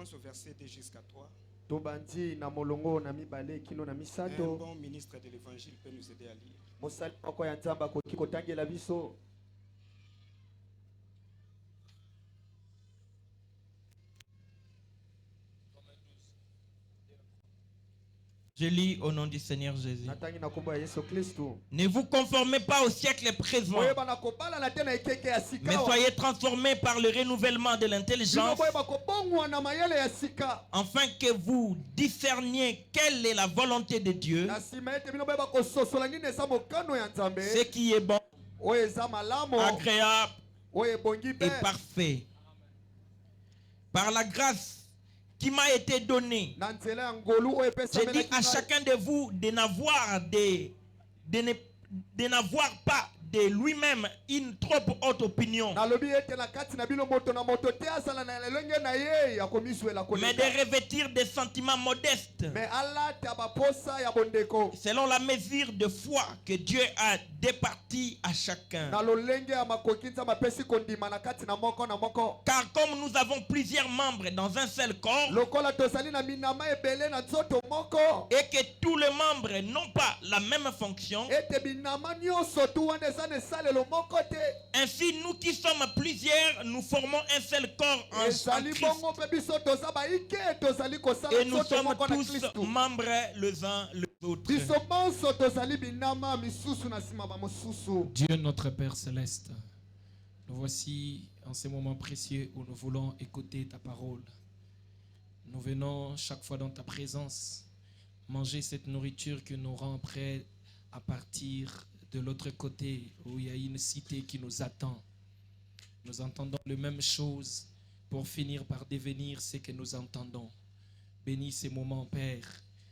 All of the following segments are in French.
commence au verset 2 jusqu'à 3. Tobandi na molongo na mibale kino na Un misato. bon ministre de l'évangile peut nous aider à lire. Mosali moko ya nzamba koki kotangela biso. Je lis au nom du Seigneur Jésus. Natangi na kombo ya Yesu Kristo. Ne vous conformez pas au siècle présent, Boyeba na kobala na tena ekeke ya sika. mais soyez transformés par le renouvellement de l'intelligence, Boyeba kobongwa na mayele ya sika. afin que vous discerniez quelle est la volonté de Dieu, Na sima ete bino boyeba kososola nini eza mokano ya Nzambe. ce qui est bon, Oyo eza malamu. agréable Oyo ebongi et be. parfait. Par la grâce qui m'a été donnée, Na nzela ya ngolu oyo epesa je dis à chacun de vous de n'avoir pas de lui-même une trop haute opinion, nalobi ete na kati na bino moto na moto te asala na elenge na ye ya komiswela mais de koleka. revêtir des sentiments modestes, Mais alata baposa ya bondeko. selon la mesure de foi que Dieu a départie à chacun. Na lolenge ya makoki nzambe apesi kondima na kati na moko na moko. Car comme nous avons plusieurs membres dans un seul corps, Lokola tozali na minama ebele na nzoto moko. et que tous les membres n'ont pas la même fonction, Ete binama nyonso tu wana eza na esalelo moko te. ainsi nous qui sommes plusieurs, nous formons un seul corps en Ezali Christ. bongo mpe biso toza baike tozali kosala Et nous nzoto sommes moko na tous Kristo. membres les uns les autres. Biso bonso tozali binama misusu na nsima bamosusu. Dieu notre Père Céleste, nous voici en ces moments précieux où nous voulons écouter ta parole. Nous venons chaque fois dans ta présence manger cette nourriture qui nous rend prêts à partir de l'autre côté où il y a une cité qui nous attend. Nous entendons les mêmes choses pour finir par devenir ce que nous entendons. Bénis ces moments, Père.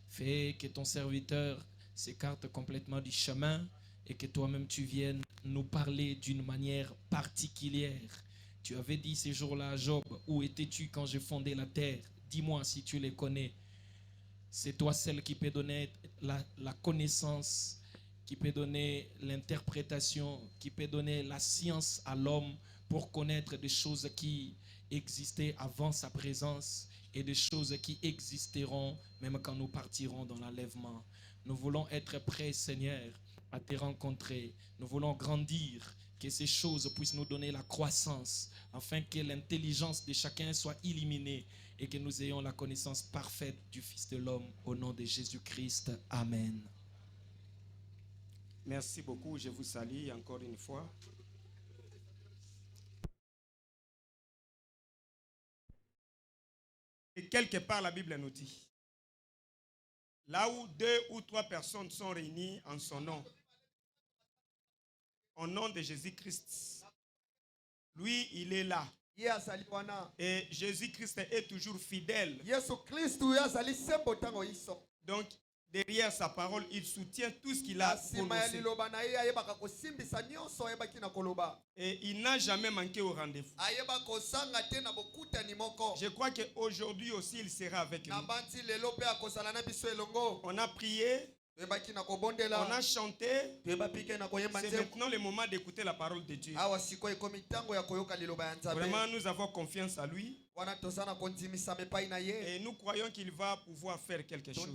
Fais que ton serviteur s'écarte complètement du chemin et que toi-même tu viennes nous parler d'une manière particulière. Tu avais dit ces jours-là à Job, où étais-tu quand j'ai fondé la terre? Dis-moi si tu les connais. C'est toi celle qui peut donner la connaissance, qui peut donner l'interprétation, qui peut donner la science à l'homme pour connaître des choses qui existaient avant sa présence et des choses qui existeront même quand nous partirons dans l'enlèvement. Nous voulons être prêts, Seigneur, à te rencontrer. Nous voulons grandir, que ces choses puissent nous donner la croissance, afin que l'intelligence de chacun soit illuminée et que nous ayons la connaissance parfaite du Fils de l'homme. Au nom de Jésus-Christ. Amen. Merci beaucoup, je vous salue encore une fois. Et quelque part, la Bible nous dit, là où 2 ou 3 personnes sont réunies en son nom, au nom de Jésus-Christ, lui, il est là. Et Jésus-Christ est toujours fidèle. Donc, derrière sa parole, il soutient tout ce qu'il a prononcé. Et il n'a jamais manqué au rendez-vous. Je crois qu'aujourd'hui aussi, il sera avec nous. On a prié. On a chanté. C'est maintenant le moment d'écouter la parole de Dieu. Vraiment, nous avons confiance à lui. Et nous croyons qu'il va pouvoir faire quelque chose.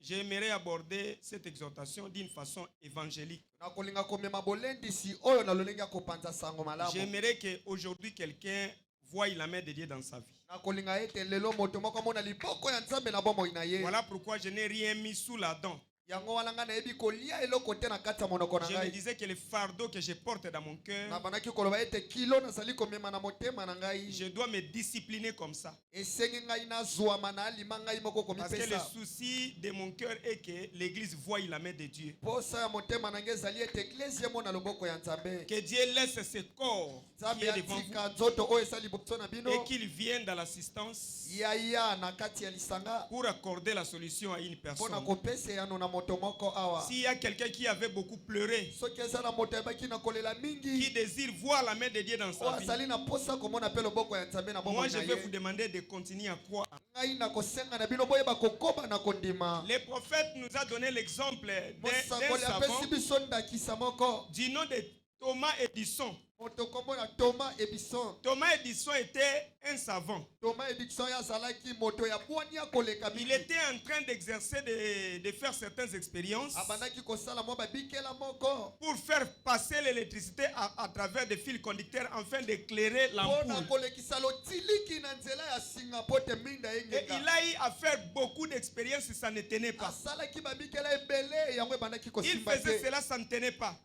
J'aimerais aborder cette exhortation d'une façon évangélique. J'aimerais qu'aujourd'hui quelqu'un voie la main de Dieu dans sa vie. Voilà pourquoi je n'ai rien mis sous la dent. Je me disais que le fardeau que je porte dans mon cœur, je dois me discipliner comme ça. Parce que le souci de mon cœur est que l'Église voie la main de Dieu. Que Dieu laisse ce corps qui est devant vous et qu'il vienne dans l'assistance pour accorder la solution à une personne. S'il y a quelqu'un qui avait beaucoup pleuré, qui désire voir la main de Dieu dans sa vie, moi je vais vous demander de continuer à croire. Le prophète nous a donné l'exemple d'un savant du nom de Thomas Edison. Thomas Edison était un savant. Il était en train d'exercer, de faire certaines expériences pour faire passer l'électricité à travers des fils conducteurs afin d'éclairer l'ampoule. Et il a eu à faire beaucoup d'expériences et ça ne tenait pas. Il faisait cela, ça ne tenait pas.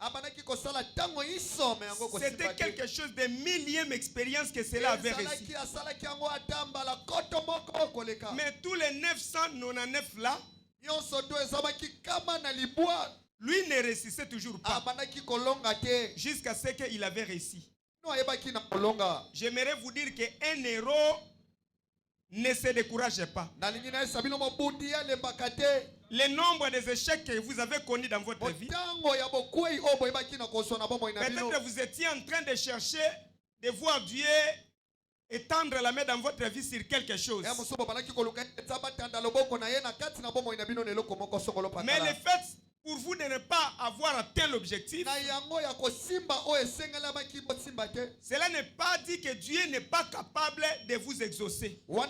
C'était quelque chose de millième expérience que cela avait réussi. Mais tous les 999 là, lui ne réussissait toujours pas. Jusqu'à ce qu'il avait réussi. J'aimerais vous dire qu'un héros ne se décourage pas. Le nombre des échecs que vous avez connus dans votre vie, peut-être vous étiez en train de chercher, de voir Dieu étendre la main dans votre vie sur quelque chose. Mais le fait pour vous de ne pas avoir atteint l'objectif, cela n'est pas dit que Dieu n'est pas capable de vous exaucer. Moi,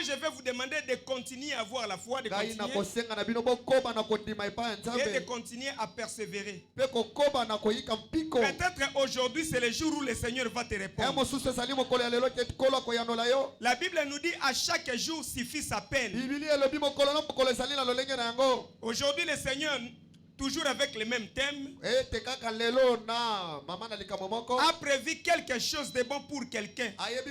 je vais vous demander de continuer à avoir la foi, de continuer à persévérer. Peut-être aujourd'hui, c'est le jour où le Seigneur va te répondre. La Bible nous dit à chaque jour suffit sa peine. Aujourd'hui, le Seigneur, toujours avec le même thème, a prévu quelque chose de bon pour quelqu'un. C'est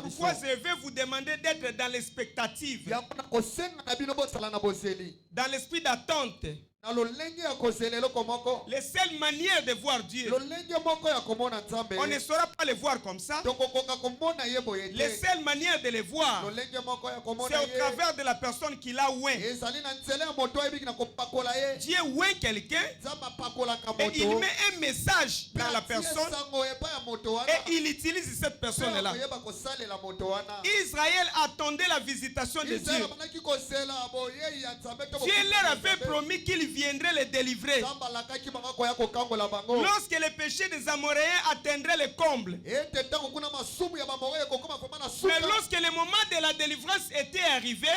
pourquoi je vais vous demander d'être dans l'expectative, dans l'esprit d'attente. Les seules manières de voir Dieu, on ne saura pas le voir comme ça. Les seules manières de le voir, c'est au travers de la personne qui l'a oué. Dieu oué quelqu'un et il met un message dans la personne et il utilise cette personne-là. Israël attendait la visitation de Dieu. Dieu leur avait promis qu'il viendrait les délivrer. Lorsque le péché des Amoréens atteindrait le comble, mais lorsque le moment de la délivrance était arrivé,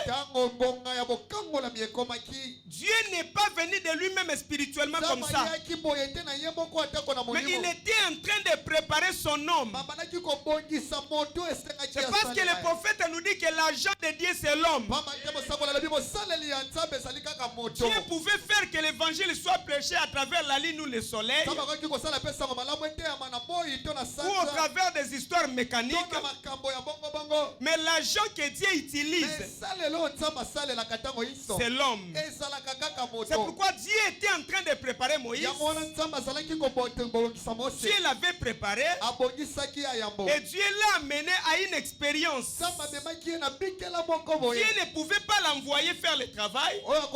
Dieu n'est pas venu de lui-même spirituellement comme ça, mais il était en train de préparer son homme. C'est parce que le prophète nous dit que l'agent de Dieu c'est l'homme. Dieu pouvait faire que l'évangile soit prêché à travers la lune ou le soleil, ou au travers des histoires mécaniques, mais l'agent que Dieu utilise, c'est l'homme. C'est pourquoi Dieu était en train de préparer Moïse. Dieu l'avait préparé et Dieu l'a amené à une expérience. Dieu ne pouvait pas l'envoyer faire le travail sans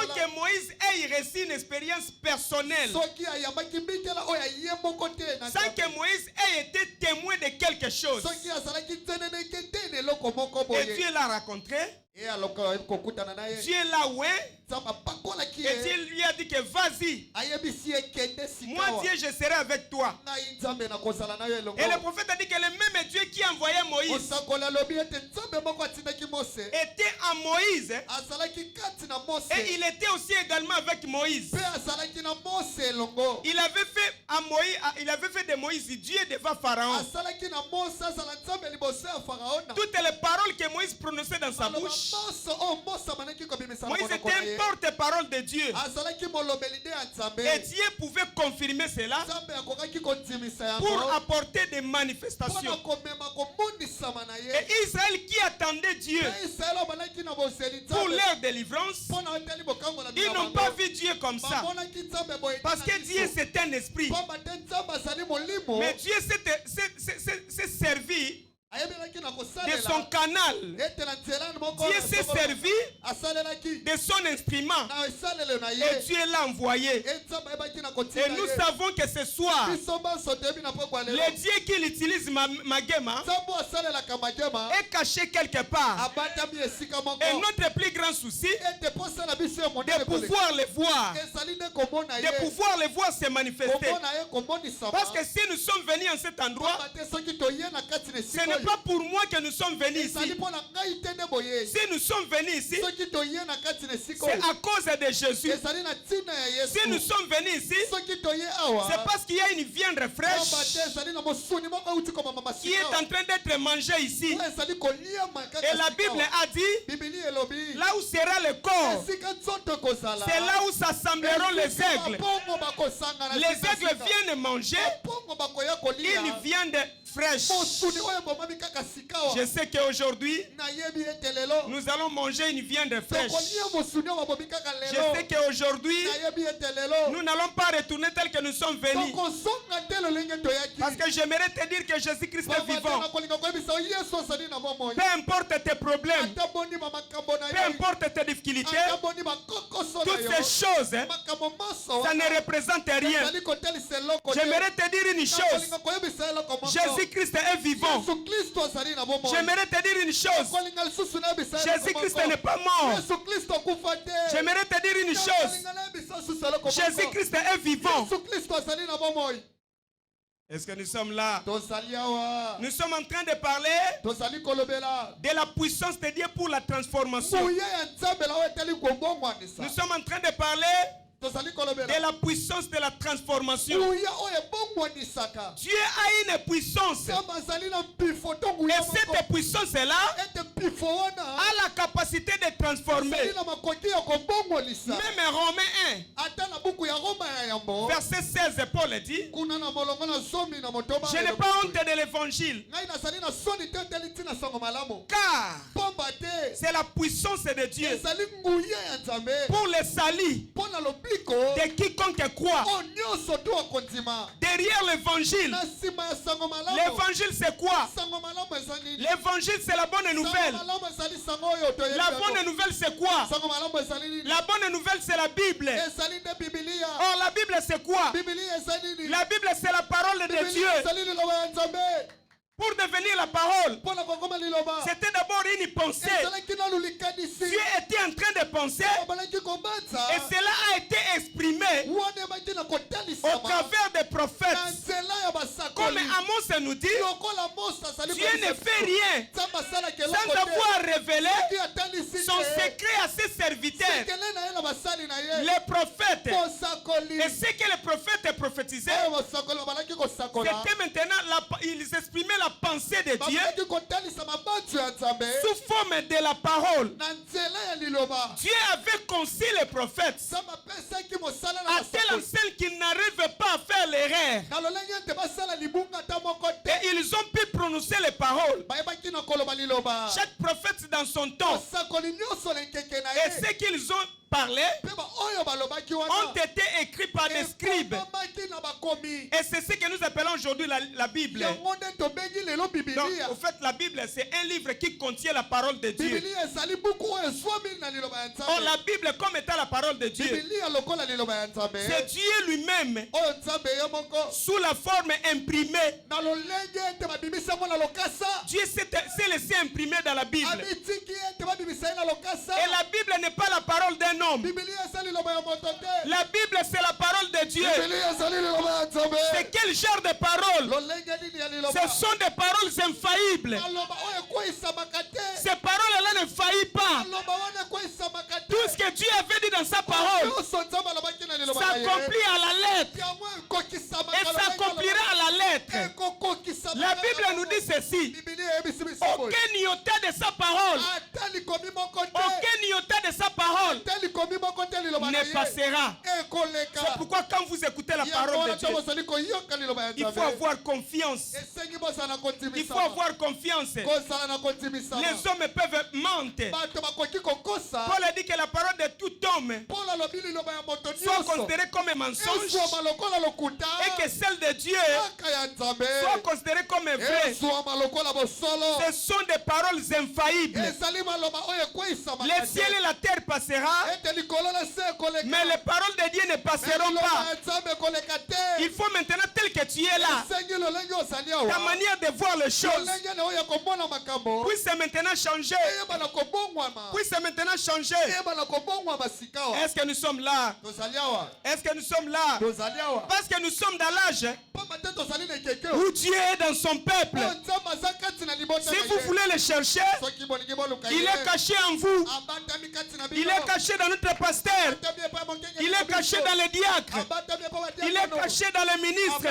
que Moïse ait reçu une expérience personnelle, sans que Moïse ait été témoin de quelque chose. Et Dieu l'a rencontré, Dieu l'a oué, et Dieu lui a dit que vas-y, moi Dieu je serai avec toi. Et le prophète a dit que le même Dieu qui a envoyé Moïse était en Moïse, et il était aussi également avec Moïse. Il avait fait de Moïse Dieu devant Pharaon. Toutes les paroles que Moïse prononçait dans sa bouche, Moïse était un porte-parole de Dieu. Et Dieu pouvait confirmer cela pour apporter des manifestations. Et Israël qui attendait Dieu pour leur délivrance, ils n'ont pas vu Dieu comme ça. Parce que Dieu c'est un esprit. Mais Dieu s'est servi de son canal. Dieu s'est servi de son instrument. Et Dieu l'a envoyé. Et nous savons que ce soir, le Dieu qu'il utilise Magema est caché quelque part. Et notre plus grand souci est de pouvoir le voir. De pouvoir le voir se manifester. Parce que si nous sommes venus en cet endroit, ce n'est pas pour moi que nous sommes venus ici. Si nous sommes venus ici, c'est à cause de Jésus. Si nous sommes venus ici, c'est parce qu'il y a une viande fraîche qui est en train d'être mangée ici. Et la Bible a dit, là où sera le corps, c'est là où s'assembleront les aigles. Les aigles viennent manger une viande fraîche. Je sais qu'aujourd'hui, nous allons manger une viande fraîche. Je sais qu'aujourd'hui, nous n'allons pas retourner tel que nous sommes venus. Parce que j'aimerais te dire que Jésus-Christ est vivant. Peu importe tes problèmes, peu importe tes difficultés, toutes ces choses, ça ne représente rien. J'aimerais te dire une chose. Jésus-Christ est vivant. J'aimerais te dire une chose. Jésus-Christ n'est pas mort. J'aimerais te dire une chose. Jésus-Christ est vivant. Est-ce que nous sommes là? Nous sommes en train de parler de la puissance de Dieu pour la transformation. Nous sommes en train de parler de la puissance de la transformation. Dieu a une puissance. Et cette puissance-là a la capacité de transformer. Même Romains 1, verset 16, Paul dit, je n'ai pas honte de l'évangile, car c'est la puissance de Dieu pour le salut de quiconque croit. Derrière l'évangile, l'évangile c'est quoi? L'évangile c'est la bonne nouvelle. La bonne nouvelle c'est quoi? La bonne nouvelle c'est la Bible. Or la Bible c'est quoi? La Bible c'est la parole de Dieu. Pour devenir la parole, c'était d'abord une pensée. Dieu était en train de penser et cela a été exprimé au travers des prophètes. Comme Amos nous dit, Dieu ne fait rien sans avoir révélé son secret à ses serviteurs, les prophètes. Et ce que les prophètes prophétisaient, c'était maintenant, ils exprimaient la pensée de Dieu sous forme de la parole. Dieu avait conçu les prophètes à telle enseigne qu'ils n'arrivent pas à faire l'erreur. Et ils ont pu prononcer les paroles. Chaque prophète dans son temps. Et ce qu'ils ont parlé ont été écrits par des scribes. Et c'est ce que nous appelons aujourd'hui la Bible. Donc, au fait, la Bible, c'est un livre qui contient la parole de Dieu. Or, la Bible, comme étant la parole de Dieu, c'est Dieu lui-même, sous la forme imprimée. Dieu s'est laissé imprimer dans la Bible. Et la Bible n'est pas la parole d'un homme. La Bible, c'est la parole de Dieu. C'est quel genre de parole? Ce sont des paroles infaillibles. Ces paroles-là ne faillissent pas. Tout ce que Dieu avait dit dans sa parole s'accomplit à la lettre. Et s'accomplira à la lettre. La Bible nous dit ceci. Aucun iota de sa parole. Aucun iota de sa parole ne passera. C'est pourquoi quand vous écoutez la parole de Dieu, il faut avoir confiance. Il faut avoir confiance. Les hommes peuvent mentir. Paul a dit que la parole de tout homme soit considérée comme un mensonge et que celle de Dieu soit considérée comme vraie. Ce sont des paroles infaillibles. Le ciel et la terre passera, mais les paroles de Dieu ne passeront pas. Il faut maintenant, tel que tu es là, ta manière de voir les choses puisse maintenant changer. Puisse maintenant changer. Est-ce que nous sommes là? Est-ce que nous sommes là? Parce que nous sommes dans l'âge où Dieu est dans son peuple. Si vous voulez le chercher, il est caché en vous. Il est caché dans notre pasteur. Il est caché dans les diacres. Il est caché dans les ministres.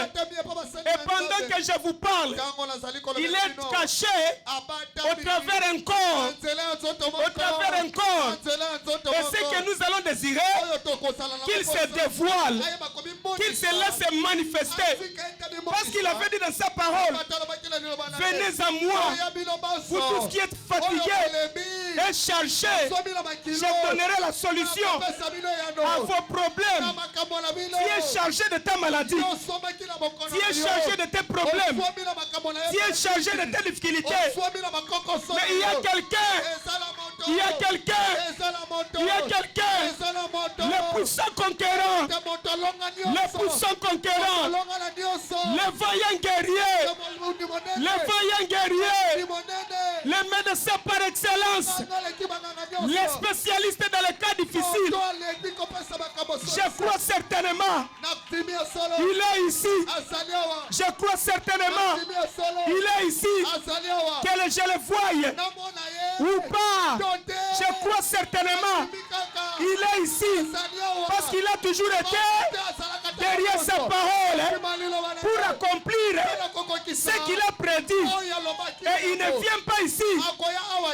Et pendant que je vous parle, il est caché au travers un corps. Au travers un corps. Et ce que nous allons désirer, qu'il se dévoile, qu'il se laisse manifester. Parce qu'il avait dit dans sa parole, venez à moi, vous tous qui êtes fatigués et chargés, je donnerai la solution à vos problèmes. Tu es chargé de ta maladie. Tu es chargé de tes problèmes. Tu es chargé de tes difficultés. Mais il y a quelqu'un. Il y a quelqu'un. Il y a quelqu'un. Le puissant conquérant. Le puissant conquérant. Le vaillant guerrier. Le vaillant guerrier. Le médecin par excellence. Les spécialistes dans les cas difficiles. Je crois certainement. Il est ici. Je crois certainement. Il est ici. Que je le voie ou pas. Je crois certainement. Il est ici. Parce qu'il a toujours été derrière sa parole pour accomplir ce qu'il a prédit. Et il ne vient pas ici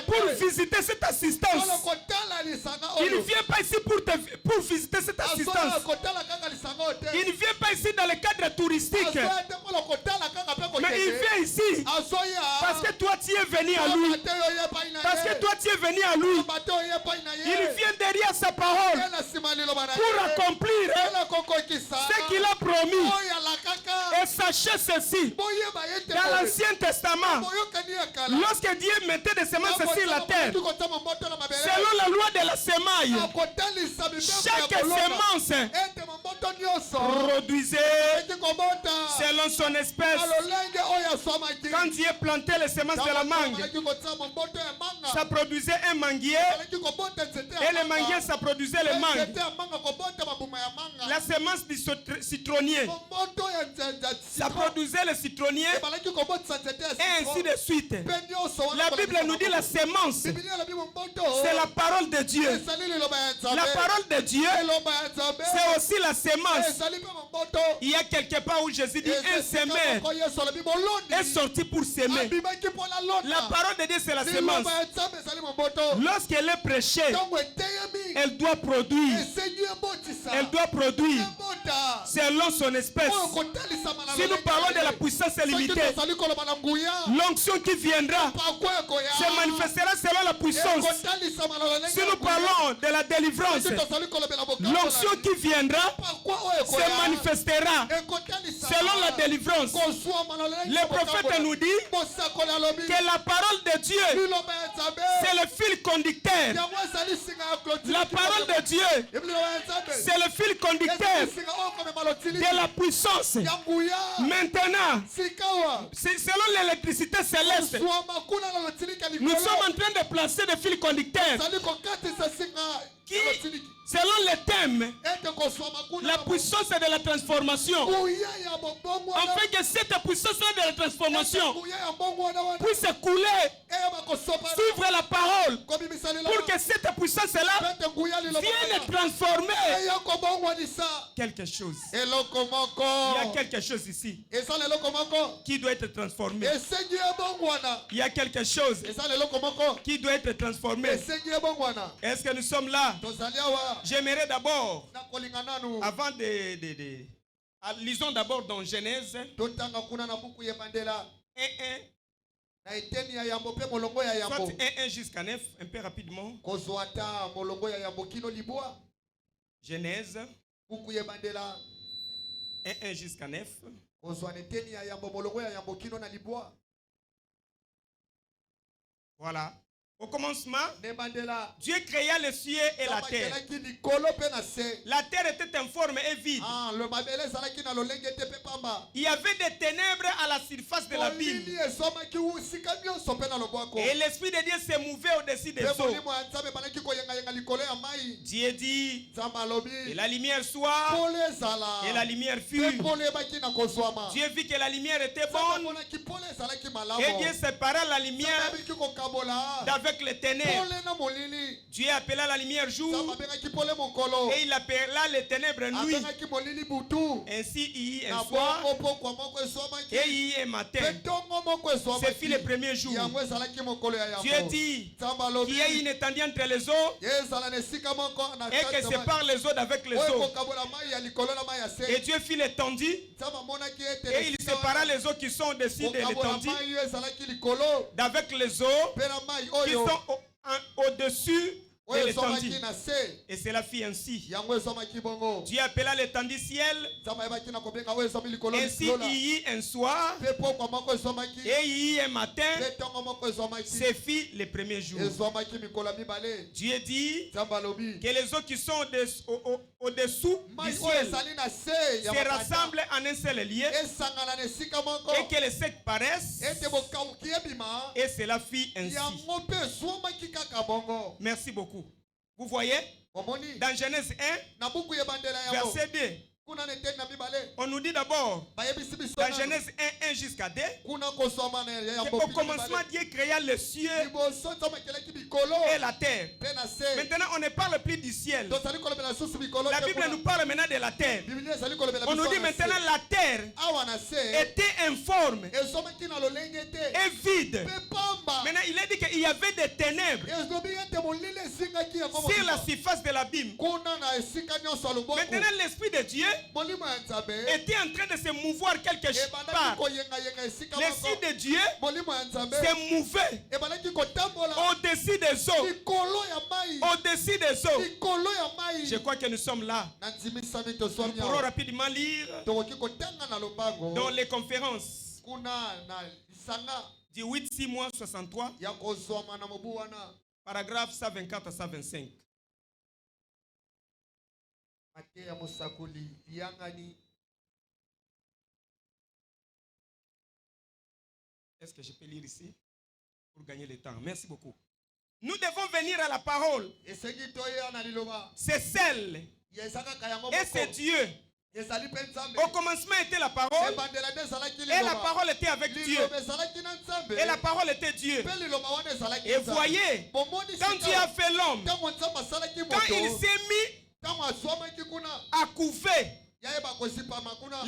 pour visiter cette assistance. Il ne vient pas ici pour visiter cette assistance. Il ne vient pas ici dans le cadre touristique. Mais il vient ici parce que toi tu es venu à lui. Parce que toi tu es venu à lui. Il vient derrière sa parole pour accomplir ce qu'il a promis. Et sachez ceci, dans l'Ancien Testament, lorsque Dieu mettait des semences sur la terre, selon la loi de la semaille, chaque semence produisait selon son espèce. Quand Dieu plantait les semences de la mangue, ça produisait un manguier, et le manguier ça produisait le mangue. La semence du citronnier, ça produisait le citronnier, et ainsi de suite. La Bible nous dit la semence, c'est la parole de Dieu. La parole de Dieu, c'est aussi la semence. Il y a quelque part où Jésus dit un semeur est sorti pour s'aimer. La parole de Dieu, c'est la semence. Lorsqu'elle est prêchée, elle doit produire. Elle doit produire selon son espèce. Si nous parlons de la puissance illimitée, l'onction qui viendra se manifestera selon la puissance. Si nous parlons de la délivrance, l'onction qui viendra se manifestera selon la délivrance. Le prophète nous dit que la parole de Dieu, c'est le fil conducteur. La parole de Dieu, c'est le fil conducteur de la puissance. Maintenant, selon l'électricité céleste, nous sommes en train de placer des fils conducteurs qui, selon le thème, la puissance de la transformation, afin que cette puissance de la transformation puisse couler, suivre la parole, pour que cette puissance-là vienne transformer quelque chose. Il y a quelque chose ici qui doit être transformé. Il y a quelque chose qui doit être transformé. Est-ce que nous sommes là? J'aimerais d'abord, avant lisons d'abord dans Genèse 1:1 jusqu'à 9, un peu rapidement. Genèse 1 jusqu'à 9. Voilà. Au commencement, Dieu créa les cieux et la terre. La terre était informe et vide. Il y avait des ténèbres à la surface de l'abîme. Et l'Esprit de Dieu se mouvait au-dessus des eaux. Dieu dit, et la lumière soit, et la lumière fut. Dieu vit que la lumière était bonne. Et Dieu sépara la lumière avec les ténèbres. Dieu appela la lumière jour et il appela les ténèbres nuit. Ainsi il y a un soir et il y a un matin. Ce fut le premier jour. Dieu dit qu'il y a une étendue entre les eaux et que sépare les eaux d'avec les eaux. Et Dieu fit l'étendue et il sépara les eaux qui sont au-dessus de l'étendue d'avec les eaux qui sont au-dessus de l'étendue. Et cela fit ainsi. Dieu appela l'étendue ciel. Ainsi il y eut un soir et il y eut un matin. Ce fut le premier jour. Dieu dit que les eaux qui sont au-dessous du ciel se rassemblent en un seul lieu et que les secs paraissent. Et cela fit ainsi. Merci beaucoup. Vous voyez, dans Genèse 1, verset 2, on nous dit d'abord, dans Genèse 1 jusqu'à 2, qu'au commencement, Dieu créa le ciel et la terre. Maintenant, on ne parle plus du ciel. La Bible nous parle maintenant de la terre. On nous dit maintenant la terre était informe et vide. Maintenant, il est dit qu'il y avait des ténèbres sur la surface de l'abîme. Maintenant, l'Esprit de Dieu était en train de se mouvoir quelque part. L'Esprit de Dieu se mouvait au-dessus des eaux. Au-dessus des eaux. Je crois que nous sommes là. Nous pourrons rapidement lire dans les conférences du 8-6-63, paragraphe 124 à 125. Est-ce que je peux lire ici pour gagner le temps? Merci beaucoup. Nous devons venir à la parole. C'est celle et c'est Dieu. Au commencement était la parole et la parole était avec Dieu et la parole était Dieu. Et voyez, quand Dieu a fait l'homme, quand il s'est mis à couver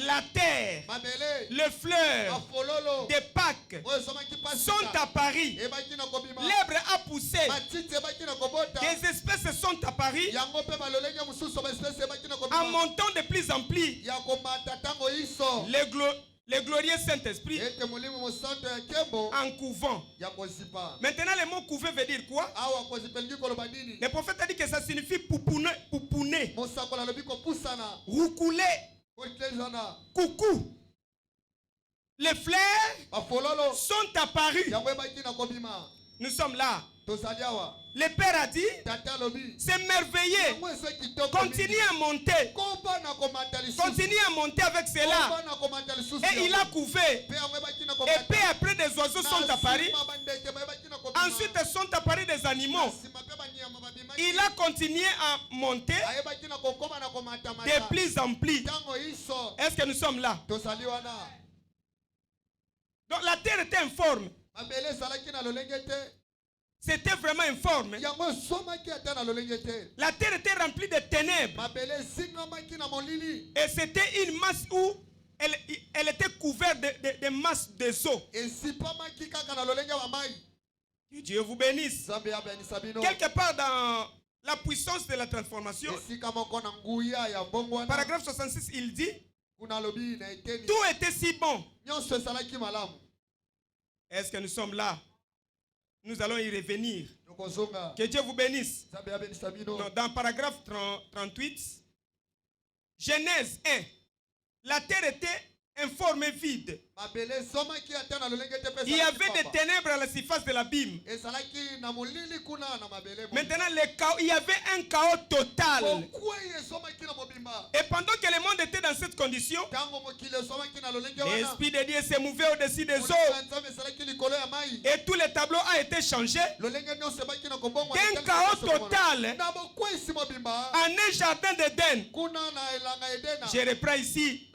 la terre, les fleurs des Pâques sont apparues, l'herbe a poussé, des espèces sont apparues en montant de plus en plus. Le glorieux Saint-Esprit en couvant. Maintenant, le mot couver veut dire quoi? Le prophète a dit que ça signifie pouponner, roucouler, coucou. Les fleurs sont apparus. Nous sommes là. Le Père a dit, c'est merveilleux. Continuez à monter. Continuez à monter avec cela. Et il a couvé. Et peu après, des oiseaux sont apparus. Ensuite, sont apparus des animaux. Il a continué à monter de plus en plus. Est-ce que nous sommes là? Donc la terre était informe. C'était vraiment informe. La terre était remplie de ténèbres. Et c'était une masse où elle était couverte de masses de eau. Que Dieu vous bénisse. Quelque part dans la puissance de la transformation. Paragraphe 66, il dit tout était si bon. Est-ce que nous sommes là? Nous allons y revenir. Que Dieu vous bénisse. Non, dans paragraphe 38, Genèse 1, la terre était informe et vide. Il y avait des ténèbres à la surface de l'abîme. Maintenant, il y avait un chaos total. Et pendant que le monde était dans cette condition, l'Esprit de Dieu s'est mouvé au-dessus des eaux. Et tous les tableaux ont été changés. D'un chaos total en un jardin d'Éden. Je reprends ici.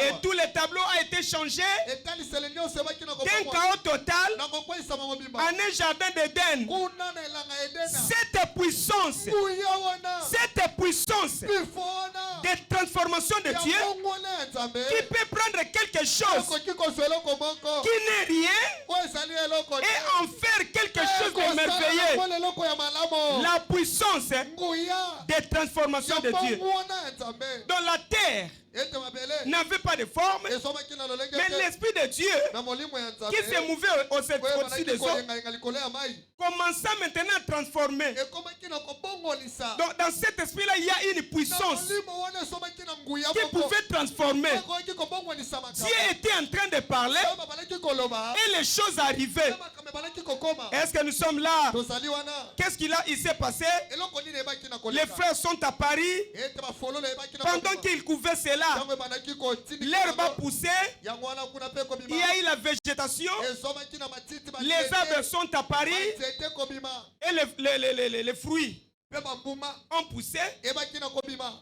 Et tous les tableaux a été changé d'un chaos total en un jardin d'Éden. Cette puissance de transformation de Dieu qui peut prendre quelque chose qui n'est rien et en faire quelque chose de merveilleux. La puissance de transformation de Dieu. Dans la terre n'avait pas de forme, mais l'Esprit de Dieu qui s'est mouvé au-dessus des eaux commença maintenant à transformer. Donc dans cet esprit-là, il y a une puissance qui pouvait transformer. Dieu était en train de parler et les choses arrivaient. Est-ce que nous sommes là? Qu'est-ce qu'il s'est passé? Les frères sont à Paris. Pendant qu'ils couvaient cela, l'herbe a poussé. Il y a eu la végétation. Les arbres sont à Paris. Et les fruits ont poussé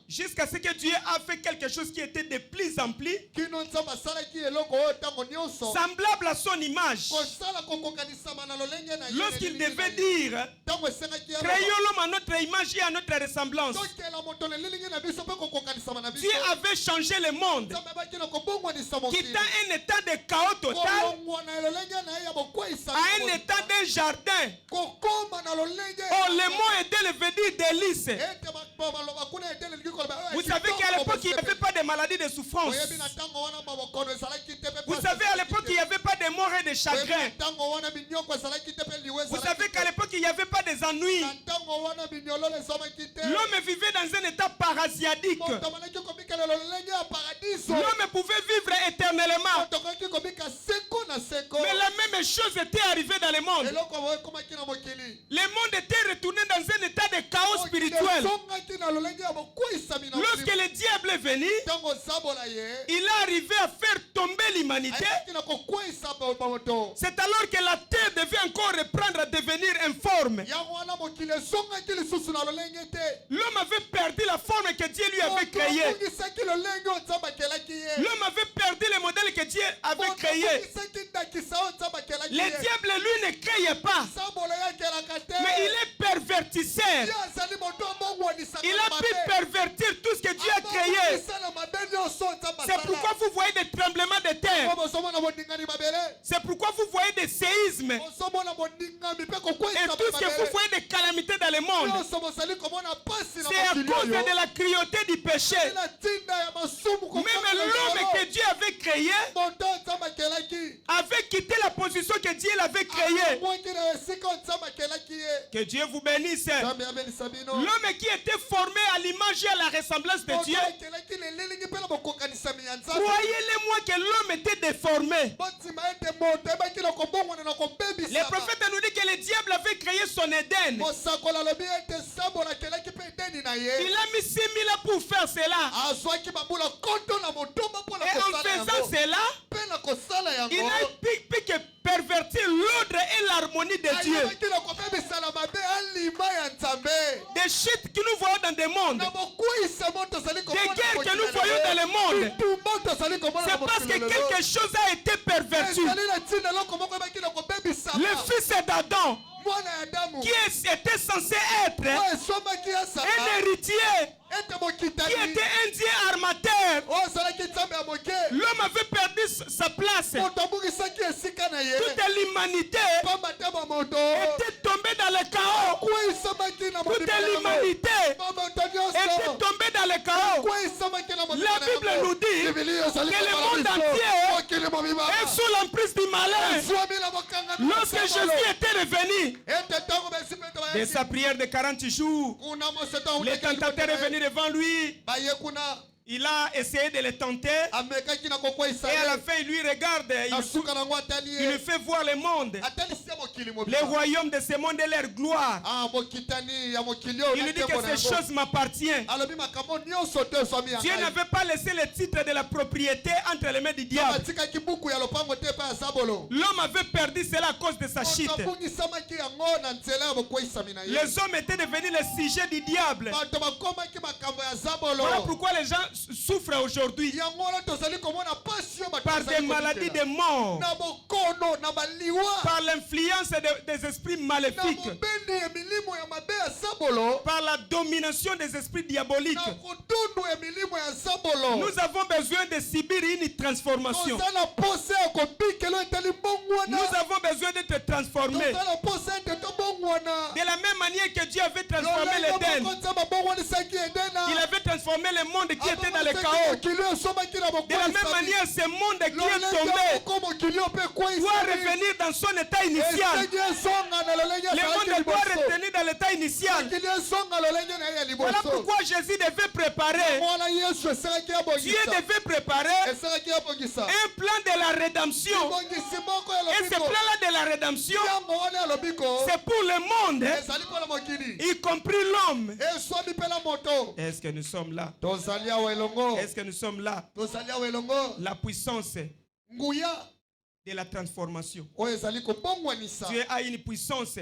jusqu'à ce que Dieu a fait quelque chose qui était de plus ampli, semblable à son image. Lorsqu'il devait dire créons l'homme à notre image et à notre ressemblance, Dieu avait changé le monde, quittant un état de chaos total à un état de jardin. Oh, le mot était le dire délice. Vous savez qu'à l'époque il n'y avait pas de maladie de souffrance. Vous savez à l'époque il n'y avait pas de mort et de chagrin. Vous savez qu'à l'époque il n'y avait pas des ennuis. L'homme vivait dans un état parasiatique. L'homme pouvait vivre éternellement. Mais la même chose était arrivée dans le monde. Le monde était retourné dans un état de chaos spirituel. Lorsque le diable est venu, il est arrivé à faire tomber l'humanité. C'est alors que la terre devait encore reprendre à devenir informe. L'homme avait perdu la forme que Dieu lui avait créée. L'homme avait perdu le modèle que Dieu avait créé. Le diable lui ne créait pas, mais il est pervertisseur. Il a pu pervertir tout ce que Dieu a créé. C'est pourquoi vous voyez des tremblements de terre. C'est pourquoi vous voyez des séismes. Et tout ce que vous voyez des calamités dans le monde, c'est à cause de la cruauté du péché. Même l'homme que Dieu avait créé avait quitté la position que Dieu l'avait créée. Que Dieu vous bénisse. L'homme qui était formé à l'image et à la ressemblance de Dieu, croyez-le-moi que l'homme était déformé. Le prophète nous dit que le diable avait créé son Éden. Il a mis 6 000 ans pour faire cela. Et en faisant cela, il a pu pervertir l'ordre et l'harmonie de Dieu. Des chutes que nous voyons dans des mondes, des guerres que nous voyons dans le monde, c'est parce que quelque chose a été perverti. Le fils d'Adam, qui était censé être un héritier, qui était un dieu armateur, l'homme avait perdu sa place. Toute l'humanité était tombée dans le chaos. Toute l'humanité était tombé dans le chaos. La Bible nous dit que le monde entier est sous l'emprise du malin. Lorsque Jésus était revenu de sa prière de 40 jours, les tentateurs est venu devant lui. Il a essayé de le tenter et à la fin il lui regarde, il lui fait voir le monde, le royaume de ce monde et leur gloire. Il lui dit que ces choses m'appartiennent. Dieu n'avait pas laissé le titre de la propriété entre les mains du diable. L'homme avait perdu cela à cause de sa chute. Les hommes étaient devenus le sujet du diable. Voilà pourquoi les gens souffrent aujourd'hui par des maladies de mort, par l'influence des esprits maléfiques, par la domination des esprits diaboliques. Nous avons besoin de subir une transformation. Nous avons besoin d'être transformés. De la même manière que Dieu avait transformé l'Éden, il avait transformé le monde qui était dans le chaos. De la même manière, ce monde qui est tombé doit revenir dans son état initial. Le monde doit revenir dans l'état initial. Voilà pourquoi Jésus devait préparer, Dieu devait préparer un plan de la rédemption. Et ce plan-là de la rédemption, c'est pour le monde, y compris l'homme. Est-ce que nous sommes là? Est-ce que nous sommes là? La puissance de la transformation. Dieu a une puissance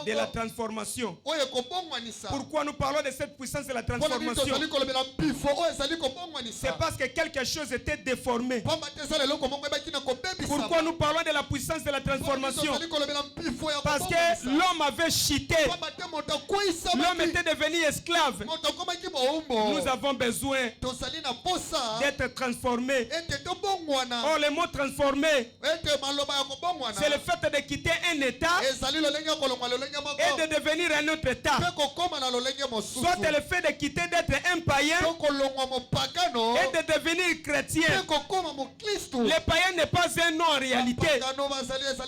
de la transformation. Pourquoi nous parlons de cette puissance de la transformation? C'est parce que quelque chose était déformé. Pourquoi nous parlons de la puissance de la transformation? Parce que l'homme avait chuté. L'homme était devenu esclave. Nous avons besoin d'être transformés. Oh, le mot transformé, c'est le fait de quitter un état et de devenir un autre état. Soit le fait de quitter d'être un païen et de devenir chrétien. Le païen n'est pas un nom en réalité.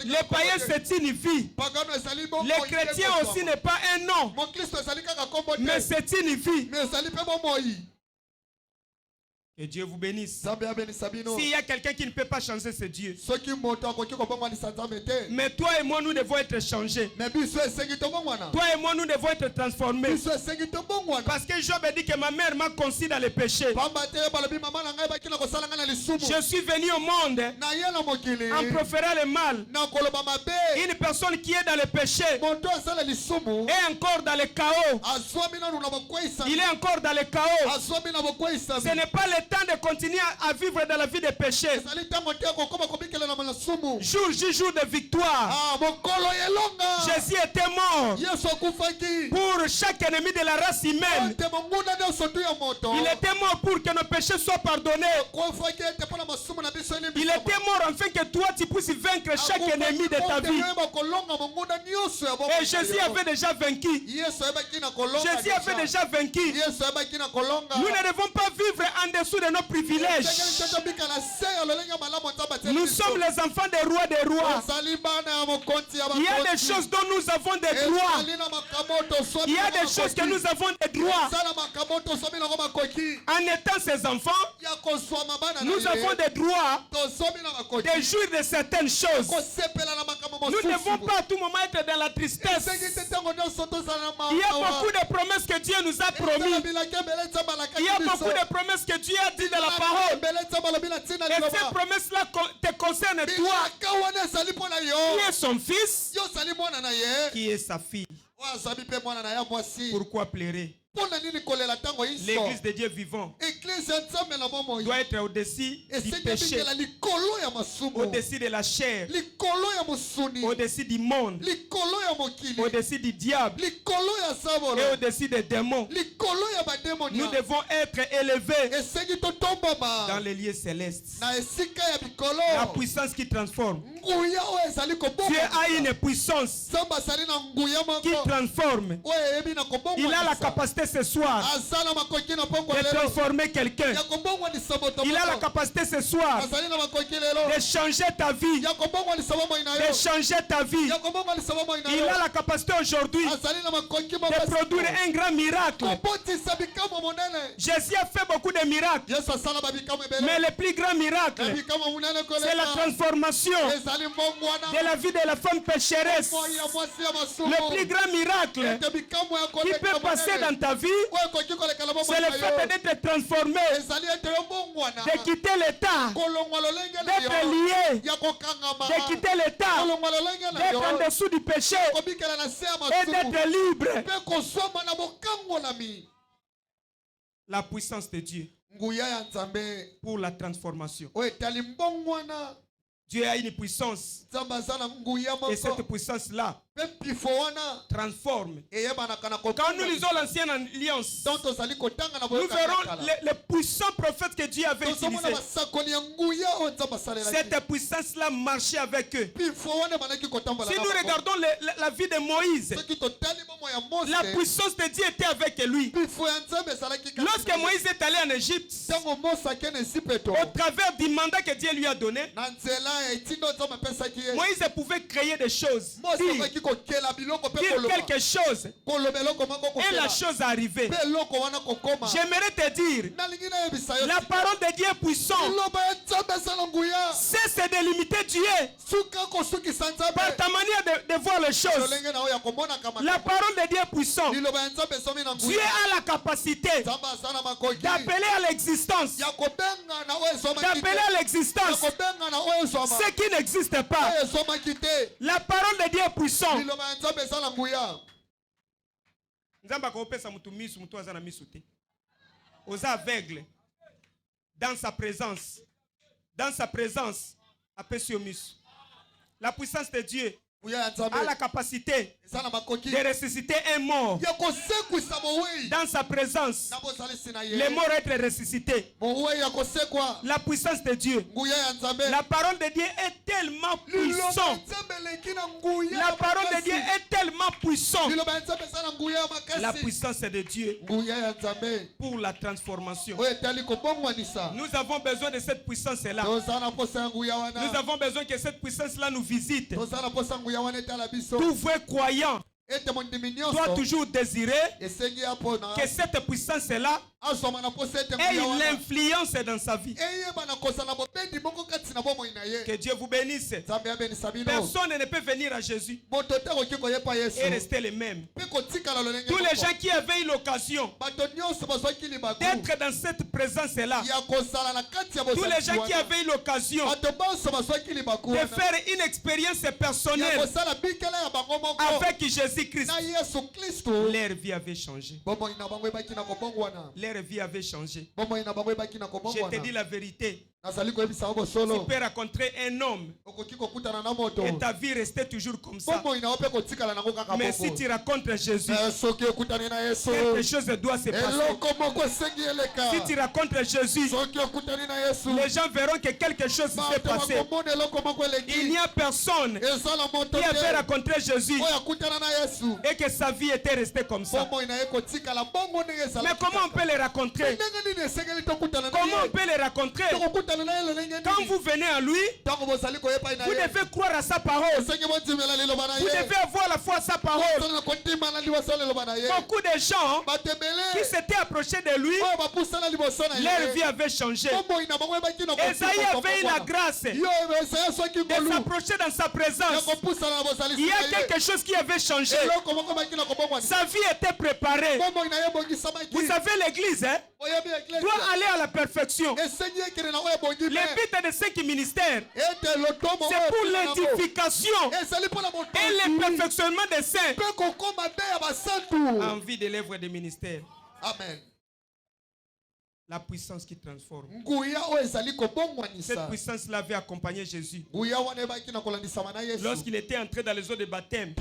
Le païen c'est une vie. Le chrétien aussi n'est pas un nom, mais c'est une vie. Que Dieu vous bénisse. S'il y a quelqu'un qui ne peut pas changer, c'est Dieu. Mais toi et moi, nous devons être changés. Toi et moi, nous devons être transformés. Parce que Job a dit que ma mère m'a conçu dans le péché. Je suis venu au monde en proférant le mal. Une personne qui est dans le péché est encore dans le chaos. Il est encore dans le chaos. Ce n'est pas le temps de continuer à vivre dans la vie de péché. Jour de victoire. Jésus était mort pour chaque ennemi de la race humaine. Il était mort pour que nos péchés soient pardonnés. Il était mort afin que toi tu puisses vaincre chaque ennemi de ta vie. Et Jésus avait déjà vaincu. Jésus avait déjà vaincu. Nous ne devons pas vivre en dessous de nos privilèges. Nous sommes les enfants des rois des rois. Il y a des choses dont nous avons des droits. Il y a des choses que nous avons des droits. En étant ses enfants, nous avons des droits de jouir de certaines choses. Nous ne devons pas à tout moment être dans la tristesse. Il y a beaucoup de promesses que Dieu nous a promis. Il y a beaucoup de promesses que Dieu a dit dans la parole. Et ces promesses-là te concernent toi. Qui est son fils? Qui est sa fille? Pourquoi pleurer? L'église de Dieu vivant doit être au-dessus du péché, au-dessus de la chair, au-dessus du monde, au-dessus du diable et au-dessus des démons. Nous devons être élevés dans les lieux célestes. La puissance qui transforme. Dieu a une puissance qui transforme. Il a la capacité capacité ce soir de transformer quelqu'un. Il a la capacité ce soir de changer ta vie. De changer ta vie. Il a la capacité aujourd'hui de produire un grand miracle. Jésus a fait beaucoup de miracles. Mais le plus grand miracle, c'est la transformation de la vie de la femme pécheresse. Le plus grand miracle qui peut passer dans ta vie, c'est le fait d'être transformé, de quitter l'état, d'être lié, de quitter l'état, d'être en dessous du péché et d'être libre. La puissance de Dieu pour la transformation. Dieu a une puissance et cette puissance-là transforme. Quand nous lisons l'Ancienne Alliance, nous verrons les puissants prophètes que Dieu avait utilisés. Cette puissance-là marchait avec eux. Si nous regardons la vie de Moïse, la puissance de Dieu était avec lui. Lorsque Moïse est allé en Égypte, au travers du mandat que Dieu lui a donné, Moïse pouvait créer des choses, dire quelque chose, et la chose est arrivée. J'aimerais te dire, la parole de Dieu est puissante. Cesse de limiter Dieu par ta manière de voir les choses. La parole de Dieu est puissante. Dieu a la capacité d'appeler à l'existence, ce qui n'existe pas. La parole de Dieu est puissante. Aux aveugles, dans sa présence, la puissance de Dieu a la capacité de ressusciter un mort. Dans sa présence, les morts être ressuscités. La puissance de Dieu. La parole de Dieu est tellement puissante. La parole de Dieu est tellement puissante. La puissance de Dieu pour la transformation. Nous avons besoin de cette puissance-là. Nous avons besoin que cette puissance-là nous visite. Tout vrai croyant doit toujours désirer que cette puissance-là ait l'influence dans sa vie. Que Dieu vous bénisse. Personne ne peut venir à Jésus et rester le même. Tous les gens qui avaient eu l'occasion d'être dans cette présence-là, tous les gens qui avaient eu l'occasion de faire une expérience personnelle avec Jésus-Christ, leur vie avait changé. Leur vie avait changé. Je te dis la vérité. Si tu peux rencontrer un homme et ta vie restait toujours comme ça, mais si tu rencontres Jésus, quelque chose doit se passer. Si tu rencontres Jésus, les gens verront que quelque chose s'est passé. Il n'y a personne qui avait rencontré Jésus et que sa vie était restée comme ça. Mais comment on peut les rencontrer? Comment on peut les rencontrer? Quand vous venez à lui, vous devez croire à sa parole. Vous devez avoir la foi à sa parole. Beaucoup de gens qui s'étaient approchés de lui, leur vie avait changé. Esaïe avait eu la grâce de s'approcher dans sa présence. Il y a quelque chose qui avait changé. Sa vie était préparée. Vous savez, l'église doit aller à la perfection. Le but de ce ministère, c'est pour l'édification et le perfectionnement des saints en vue de l'œuvre du ministère. Amen. La puissance qui transforme. Cette puissance-là avait accompagné Jésus. Lorsqu'il était entré dans les eaux de baptême,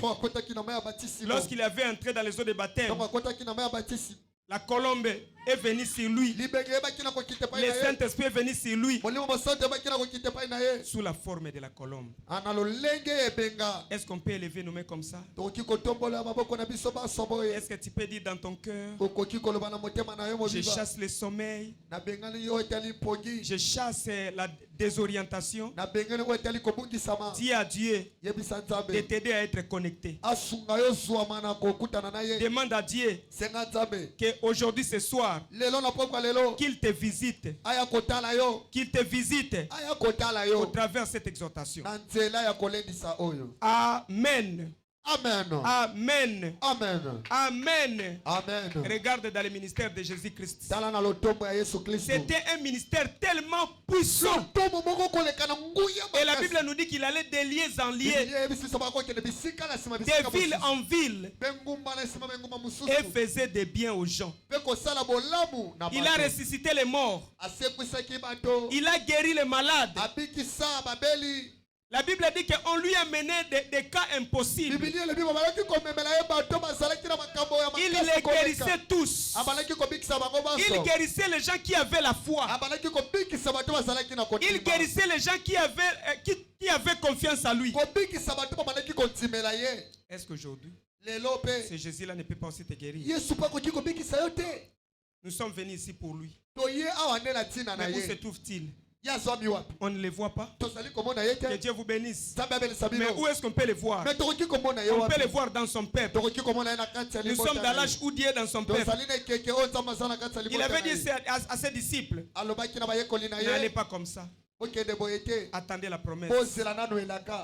lorsqu'il avait entré dans les eaux de baptême, la colombe est venu sur lui. Le Saint-Esprit est venu sur lui sous la forme de la colombe. Est-ce qu'on peut élever nos mains comme ça? Est-ce que tu peux dire dans ton cœur, je chasse le sommeil, je chasse la désorientation. Dis à Dieu de t'aider à être connecté. Demande à Dieu qu'aujourd'hui, ce soir, qu'il te visite. Qu'il te visite au travers de cette exhortation. Amen. Amen. Amen. Amen. Amen. Amen. Regarde dans le ministère de Jésus-Christ. C'était un ministère tellement puissant. Et la Bible nous dit qu'il allait de lieux en lieux, de ville en ville, et faisait des biens aux gens. Il a ressuscité les morts. Il a guéri les malades. La Bible dit qu'on lui a mené des cas impossibles. Il les guérissait tous. Il guérissait les gens qui avaient la foi. Il guérissait les gens qui avaient confiance en lui. Est-ce qu'aujourd'hui, ce Jésus-là ne peut pas aussi te guérir? Nous sommes venus ici pour lui. Mais où se trouve-t-il? On ne les voit pas. Que Dieu vous bénisse. Mais où est-ce qu'on peut les voir? On peut les voir dans son peuple. Nous sommes dans l'âge où Dieu est dans son peuple. Il avait dit à ses disciples, n'allez pas comme ça. Attendez la promesse.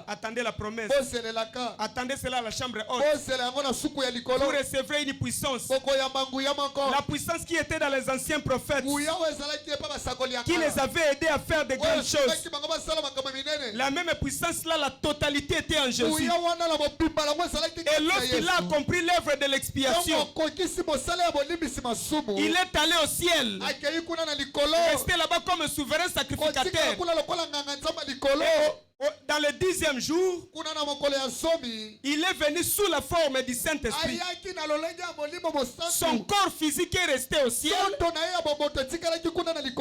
Attendez la promesse. Attendez cela à la chambre haute. Vous recevrez une puissance. La puissance qui était dans les anciens prophètes, qui les avait aidés à faire de grandes choses. La même puissance là, la totalité était en Jésus. Et lorsqu'il a accompli l'œuvre de l'expiation, il est allé au ciel, resté là-bas comme un souverain sacrificateur. Dans le 10e jour, il est venu sous la forme du Saint-Esprit. Son corps physique est resté au ciel pour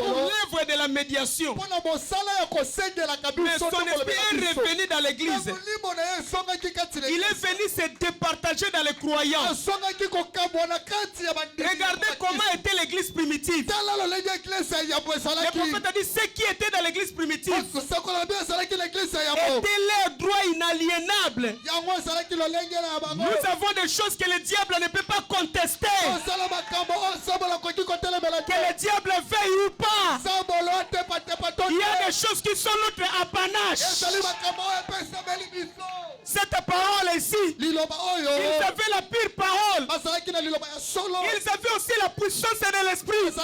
l'œuvre de la médiation. Mais son esprit est revenu dans l'église. Il est venu se départager dans les croyants. Regardez comment était l'église primitive. Le prophète a dit ce qui était dans l'église primitive était leur droit inaliénable. Nous avons des choses que le diable ne peut pas contester. Que le diable veuille ou pas, il y a des choses qui sont notre apanage. Cette parole ici, ils avaient la pure parole. Ils avaient aussi la puissance de l'esprit. Ils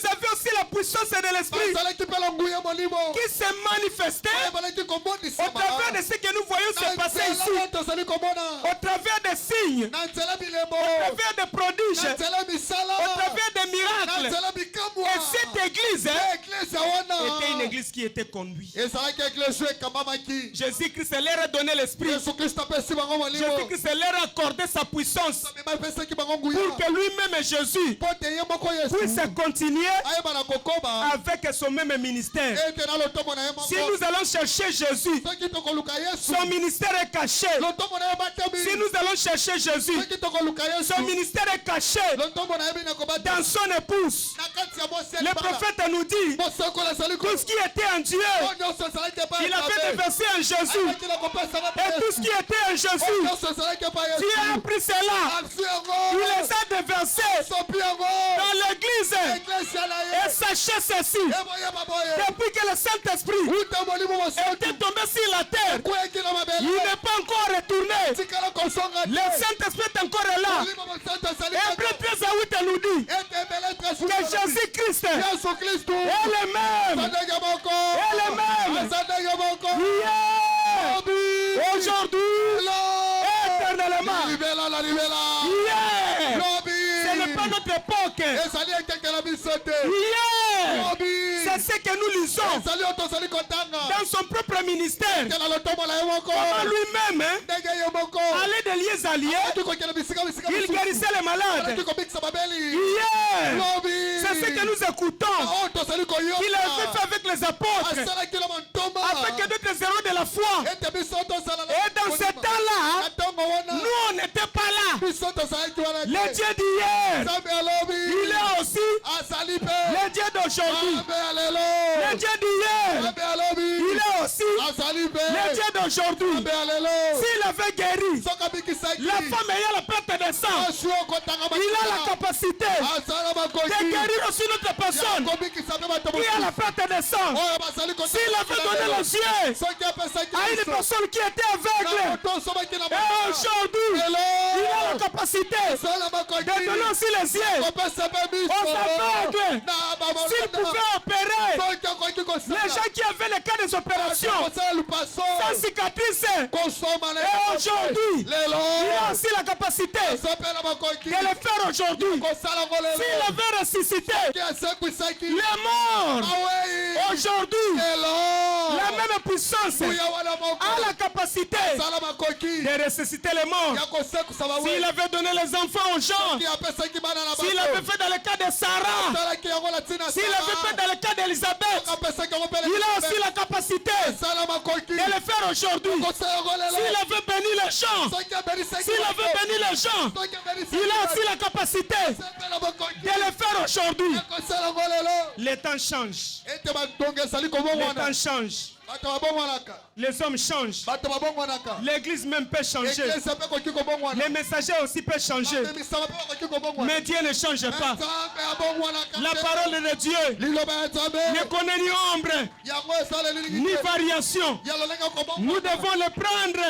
avaient aussi la puissance de l'esprit qui se manifestait au travers de ce que nous voyons se passer ici, au travers des signes, au travers des prodiges, au travers des miracles. Et cette église était une église qui était conduite. Jésus-Christ leur a donné l'esprit. Jésus-Christ leur a accordé sa puissance pour que lui-même, Jésus, puisse continuer avec son même ministère. Si nous allons chercher Jésus, son ministère est caché. Si nous allons chercher Jésus, son ministère est caché dans son épouse. Le prophèt nous dit tout ce qui était en Dieu, il avait déversé en Jésus. Et tout ce qui était en Jésus, Dieu a pris cela, il les a déversés dans l'église. Et sachez ceci, depuis que le Saint-Esprit était tombé sur la terre, il n'est pas encore retourné. Le Saint-Esprit est encore là. Hébreux 13:8 nous dit que Jésus-Christ est le même. Aujourd'hui, éternellement. Ce n'est pas notre époque. C'est ce que nous lisons dans son propre ministère. Comment lui-même allait de lieu pays alliés, il guérissait les malades. Hier, c'est ce que nous écoutons. Il avait fait avec les apôtres, avec d'autres héros de la foi. Et dans ce temps-là, nous on n'était pas là. Le Dieu d'hier, il est aussi le Dieu d'aujourd'hui. Le Dieu d'hier, il est aussi le Dieu d'aujourd'hui. S'il avait guéri la femme ayant la perte de sang, il a la capacité de guérir aussi notre personne qui a la perte de sang. S'il avait donné les yeux à une personne qui était aveugle, et aujourd'hui, il a la capacité de donner aussi les yeux aux aveugles. S'il pouvait opérer les gens qui avaient les cas des opérations sans cicatrice, et aujourd'hui, il a aussi la capacité de le faire aujourd'hui. S'il avait ressuscité les morts aujourd'hui, la même puissance a la capacité de ressusciter les morts. S'il avait donné les enfants aux gens, s'il avait fait dans le cas de Sarah, s'il avait fait dans le cas d'Elisabeth, il a aussi la capacité de le faire aujourd'hui. S'il avait béni les gens, s'il avait béni les gens, il a aussi la capacité de le faire aujourd'hui. Les temps changent. Les temps changent. Les hommes changent. L'église même peut changer. Les messagers aussi peuvent changer. Mais Dieu ne change pas. La parole de Dieu ne connaît ni ombre, ni variation. Nous devons le prendre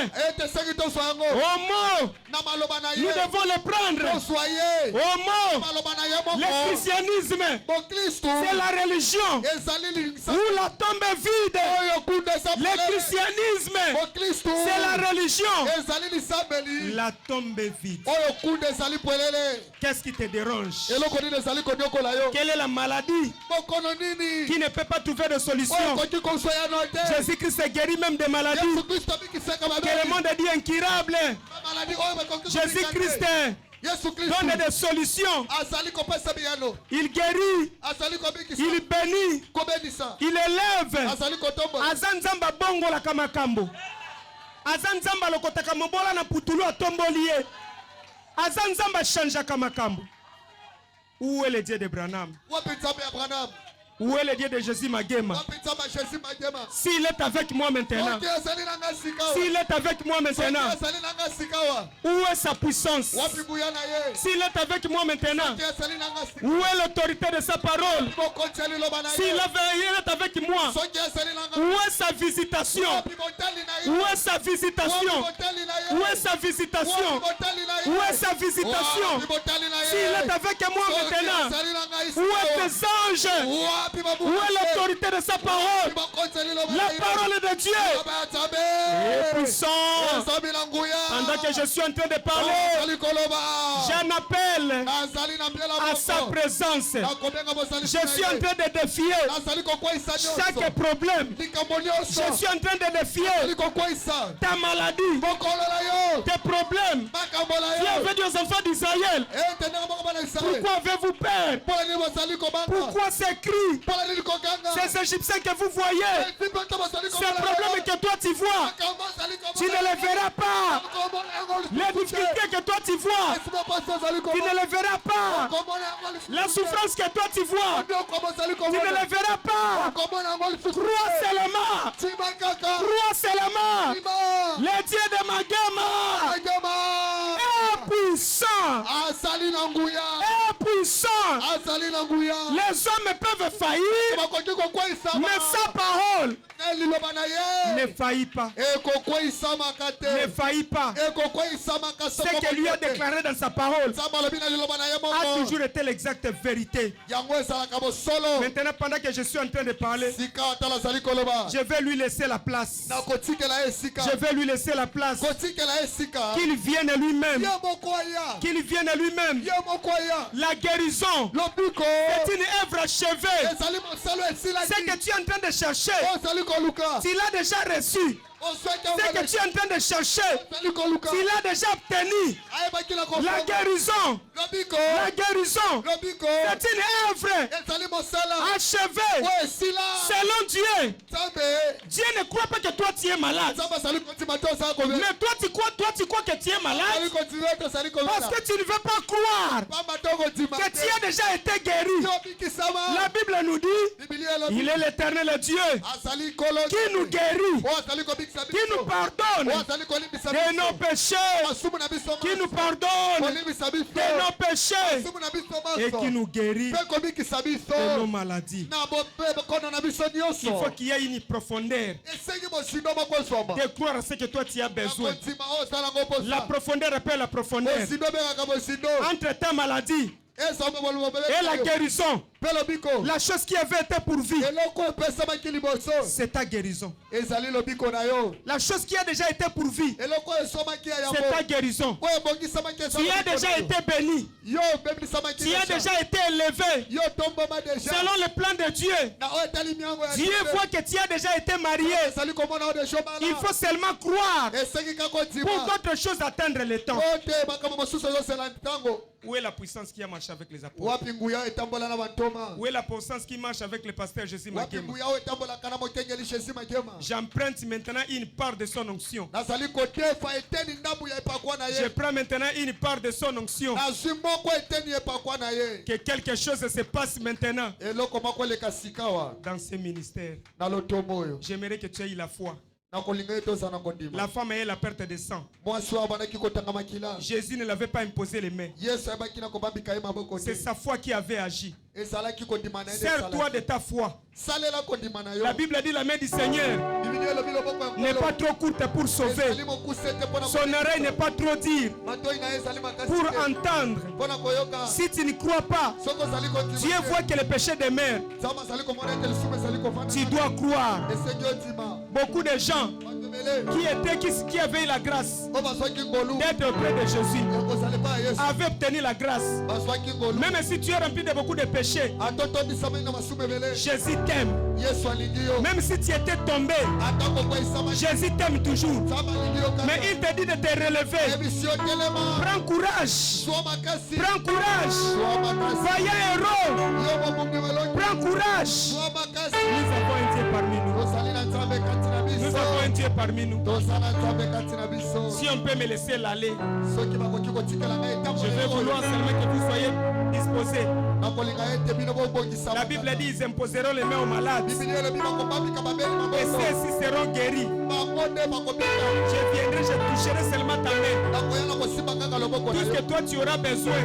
au mot. Nous devons le prendre au mot. Le christianisme, c'est la religion où la tombe est vide. Le christianisme, c'est la religion. La tombe est vide. Qu'est-ce qui te dérange? Quelle est la maladie qui ne peut pas trouver de solution? Jésus-Christ est guéri même des maladies que le monde a dit incurables. Jésus-Christ donne des solutions. Il guérit, il bénit, il élève. Azanzamba bongo la kamakambo. Azanzamba lokotaka mobola na putulu atombolié. Azanzamba chanja kamakambo. Où est le Dieu de Branham? Où est le Dieu de Jésus Magema? S'il est avec moi maintenant, s'il est avec moi maintenant, où est sa puissance? S'il est avec moi maintenant, où est l'autorité de sa parole? S'il est avec moi, où est sa visitation? Où est sa visitation? Où est sa visitation? Où est sa visitation? S'il est avec moi maintenant, où est tes anges? Où est l'autorité de sa parole? La parole de Dieu est puissante. Pendant que je suis en train de parler, j'en appelle à sa présence. Je suis en train de défier chaque problème. Je suis en train de défier ta maladie, tes problèmes. Dieu avait dit aux enfants d'Israël, pourquoi avez-vous peur? Pourquoi ces cris? Ces Égyptiens que vous voyez, ces problèmes que toi tu vois, tu ne les verras pas. Les difficultés que toi tu vois, tu ne les verras pas. La souffrance que toi tu vois, tu ne les verras pas. Crois seulement. Crois seulement. Le Dieu de Magema est puissant. Est puissant. Les hommes peuvent faillir, mais sa parole ne faillit pas. Ne faillit pas. Ce que lui a déclaré dans sa parole a toujours été l'exacte vérité. Maintenant, pendant que je suis en train de parler, je vais lui laisser la place. Je vais lui laisser la place. Qu'il vienne lui-même. Qu'il vienne lui-même. La guérison est une œuvre achevée. Ce que tu es en train de chercher, tu l'as déjà reçu. Ce que tu es en train de chercher, s'il a déjà obtenu la guérison. La guérison, c'est une œuvre achevée selon Dieu. Dieu ne croit pas que toi tu es malade. Mais toi tu crois que tu es malade parce que tu ne veux pas croire que tu as déjà été guéri. La Bible nous dit, il est l'Éternel Dieu qui nous guérit, qui nous pardonne de nos péchés, qui nous pardonne de nos péchés et qui nous guérit de nos maladies. Il faut qu'il y ait une profondeur de croire à ce que toi tu as besoin. La profondeur appelle la profondeur entre ta maladie et la guérison. La chose qui avait été pourvue, c'est ta guérison. La chose qui a déjà été pourvue, c'est ta guérison. Tu as déjà été béni. Tu as déjà été élevé selon le plan de Dieu. Dieu voit que tu as déjà été marié. Il faut seulement croire pour d'autres choses atteindre le temps. Où est la puissance qui a marché avec les apôtres? Où est la puissance qui marche avec le pasteur Jésus Makema? J'emprunte maintenant une part de son onction. Je prends maintenant une part de son onction. Que quelque chose se passe maintenant dans ce ministère. J'aimerais que tu aies la foi. La femme a eu la perte de sang. Jésus ne l'avait pas imposé les mains. C'est sa foi qui avait agi. Sers-toi de ta foi. La Bible dit la main du Seigneur n'est pas trop courte pour sauver. Son oreille n'est pas trop dure pour entendre. Si tu ne crois pas, Dieu voit que le péché demeure. Tu dois croire. Beaucoup de gens qui avaient la grâce d'être auprès de Jésus avaient obtenu la grâce. Même si tu es rempli de beaucoup de péchés, Jésus t'aime. Même si tu étais tombé, Jésus t'aime toujours. Mais il te dit de te relever. Prends courage. Prends courage. Soyez héros. Prends courage. Nous avons un Dieu parmi nous. Nous avons un Dieu parmi nous. Si on peut me laisser l'aller, je vais vouloir seulement que vous soyez disposés. La Bible dit ils imposeront les mains aux malades et ceux-ci seront guéris. Je viendrai, je toucherai seulement ta main. Tout ce que toi tu auras besoin.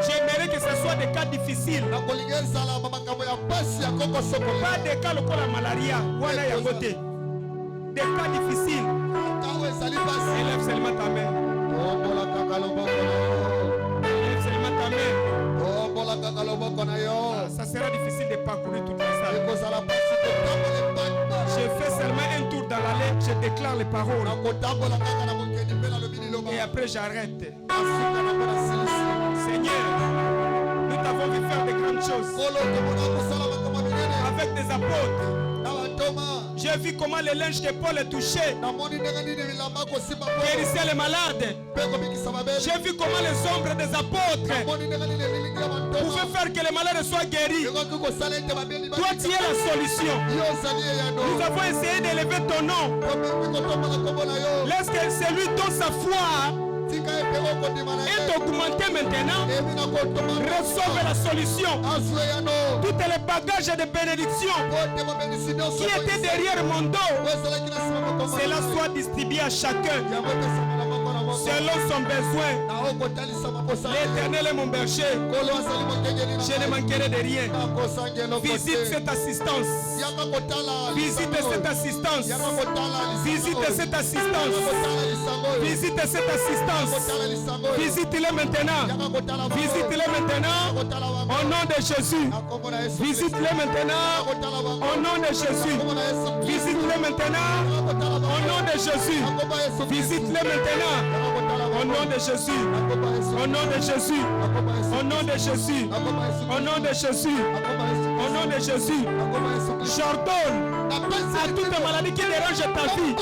J'aimerais que ce soit des cas difficiles. Pas des cas comme la malaria. Voilà y a côté. Des cas difficiles. Élève seulement ta main. Élève seulement ta main. Ça sera difficile de parcourir toute la salle. Je fais seulement un tour dans l'allée, je déclare les paroles. Et après j'arrête. Seigneur, nous t'avons vu faire de grandes choses avec des apôtres. J'ai vu comment le linge de Paul est touché. Guérissait les malades. J'ai vu comment les ombres des apôtres pouvaient faire que les malades soient guéris. Toi, tu es la solution. Nous avons essayé d'élever ton nom. Laisse que celui dont sa foi est augmenté maintenant, reçoit la solution. Tous les bagages de bénédiction qui étaient derrière mon dos, cela soit distribué à chacun selon son besoin. L'Éternel est mon berger, je ne manquerai de rien. Visite cette assistance. Visite cette assistance. Visite cette assistance. Visite cette assistance. Visite-les maintenant. Visite-les maintenant. Au nom de Jésus. Visite-les maintenant. Au nom de Jésus. Visite-les maintenant. Au nom de Jésus. Visite-les maintenant. Au nom de Jésus. Au nom de Jésus. Au nom de Jésus. Au nom de Jésus. Au nom de Jésus. J'ordonne à toute maladie qui dérange ta vie, de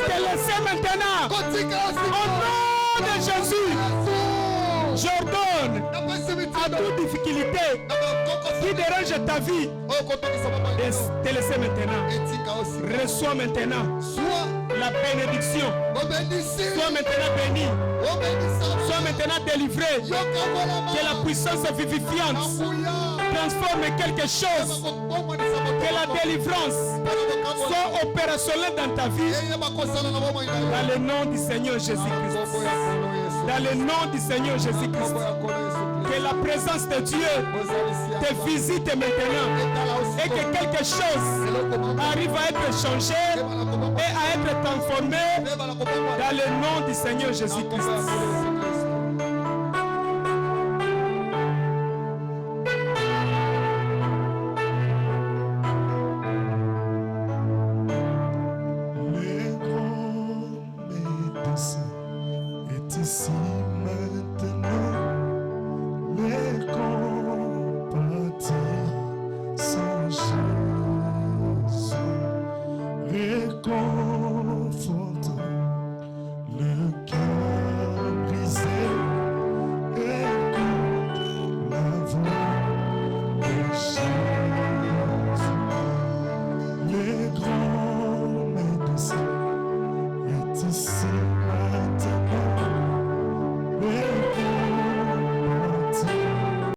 te laisser maintenant. Au nom de Jésus, j'ordonne à toute difficulté qui dérange ta vie de te laisser maintenant. Reçois maintenant la bénédiction. Sois maintenant béni. Sois maintenant délivré. Que la puissance vivifiante transforme quelque chose. Que la délivrance soit opérationnelle dans ta vie. Dans le nom du Seigneur Jésus-Christ. Dans le nom du Seigneur Jésus-Christ. Que la présence de Dieu te visite maintenant. Et que quelque chose arrive à être changé et à être transformé dans le nom du Seigneur Jésus-Christ.